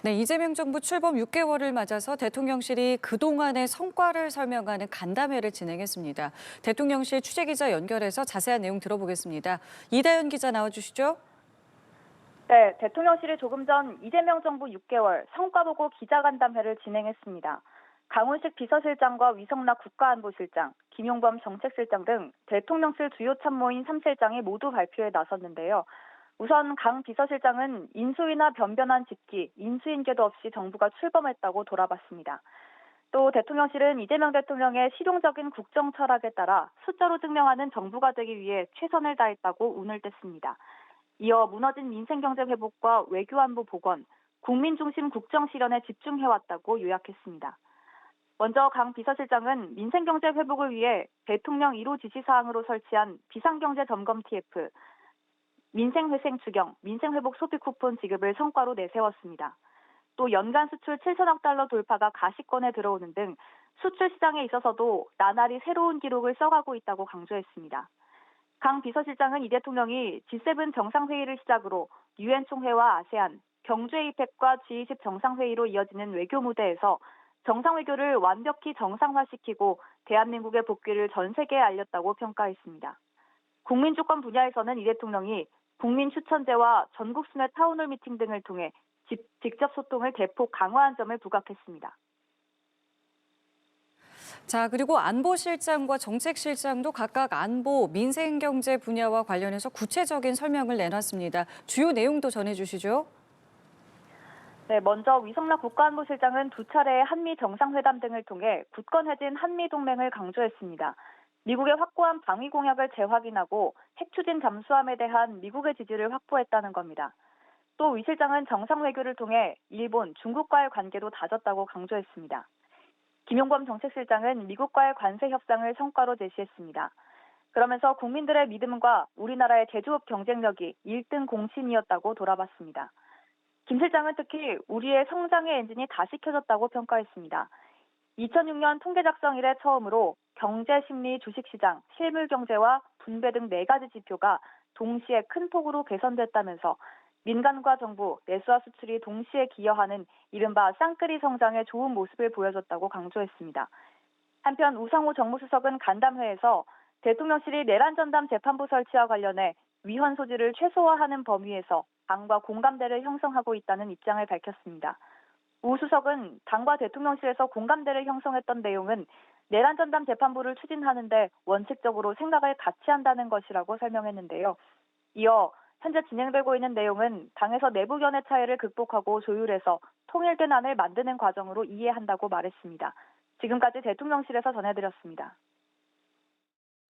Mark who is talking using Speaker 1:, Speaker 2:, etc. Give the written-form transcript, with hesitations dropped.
Speaker 1: 네, 이재명 정부 출범 6개월을 맞아서 대통령실이 그동안의 성과를 설명하는 간담회를 진행했습니다. 대통령실 취재기자 연결해서 자세한 내용 들어보겠습니다. 이다연 기자 나와주시죠.
Speaker 2: 네, 대통령실이 조금 전 이재명 정부 6개월 성과보고 기자간담회를 진행했습니다. 강훈식 비서실장과 위성락 국가안보실장, 김용범 정책실장 등 대통령실 주요 참모인 3실장이 모두 발표에 나섰는데요. 우선 강 비서실장은 인수위나 변변한 직기, 인수인계도 없이 정부가 출범했다고 돌아봤습니다. 또 대통령실은 이재명 대통령의 실용적인 국정 철학에 따라 숫자로 증명하는 정부가 되기 위해 최선을 다했다고 운을 뗐습니다. 이어 무너진 민생경제 회복과 외교안보 복원, 국민 중심 국정 실현에 집중해왔다고 요약했습니다. 먼저 강 비서실장은 민생경제 회복을 위해 대통령 1호 지시사항으로 설치한 비상경제 점검 TF, 민생회생 추경, 민생회복 소비 쿠폰 지급을 성과로 내세웠습니다. 또 연간 수출 7천억 달러 돌파가 가시권에 들어오는 등 수출 시장에 있어서도 나날이 새로운 기록을 써가고 있다고 강조했습니다. 강 비서실장은 이 대통령이 G7 정상회의를 시작으로 유엔 총회와 아세안, 경제 이펙과 G20 정상회의로 이어지는 외교 무대에서 정상외교를 완벽히 정상화시키고 대한민국의 복귀를 전 세계에 알렸다고 평가했습니다. 국민주권 분야에서는 이 대통령이 국민 추천제와 전국 순회 타운홀 미팅 등을 통해 직접 소통을 대폭 강화한 점을 부각했습니다.
Speaker 1: 자, 그리고 안보실장과 정책실장도 각각 안보, 민생경제 분야와 관련해서 구체적인 설명을 내놨습니다. 주요 내용도 전해주시죠.
Speaker 2: 네, 먼저 위성락 국가안보실장은 두 차례의 한미 정상회담 등을 통해 굳건해진 한미동맹을 강조했습니다. 미국의 확고한 방위 공약을 재확인하고 핵 추진 잠수함에 대한 미국의 지지를 확보했다는 겁니다. 또 위 실장은 정상외교를 통해 일본, 중국과의 관계도 다졌다고 강조했습니다. 김용범 정책실장은 미국과의 관세 협상을 성과로 제시했습니다. 그러면서 국민들의 믿음과 우리나라의 제조업 경쟁력이 1등 공신이었다고 돌아봤습니다. 김 실장은 특히 우리의 성장의 엔진이 다시 켜졌다고 평가했습니다. 2006년 통계 작성 이래 처음으로 경제, 심리, 주식시장, 실물경제와 분배 등 4가지 지표가 동시에 큰 폭으로 개선됐다면서 민간과 정부, 내수와 수출이 동시에 기여하는 이른바 쌍끌이 성장의 좋은 모습을 보여줬다고 강조했습니다. 한편 우상호 정무수석은 간담회에서 대통령실이 내란 전담 재판부 설치와 관련해 위헌 소지를 최소화하는 범위에서 당과 공감대를 형성하고 있다는 입장을 밝혔습니다. 우 수석은 당과 대통령실에서 공감대를 형성했던 내용은 내란 전담 재판부를 추진하는데 원칙적으로 생각을 같이 한다는 것이라고 설명했는데요. 이어 현재 진행되고 있는 내용은 당에서 내부 견해 차이를 극복하고 조율해서 통일된 안을 만드는 과정으로 이해한다고 말했습니다. 지금까지 대통령실에서 전해드렸습니다.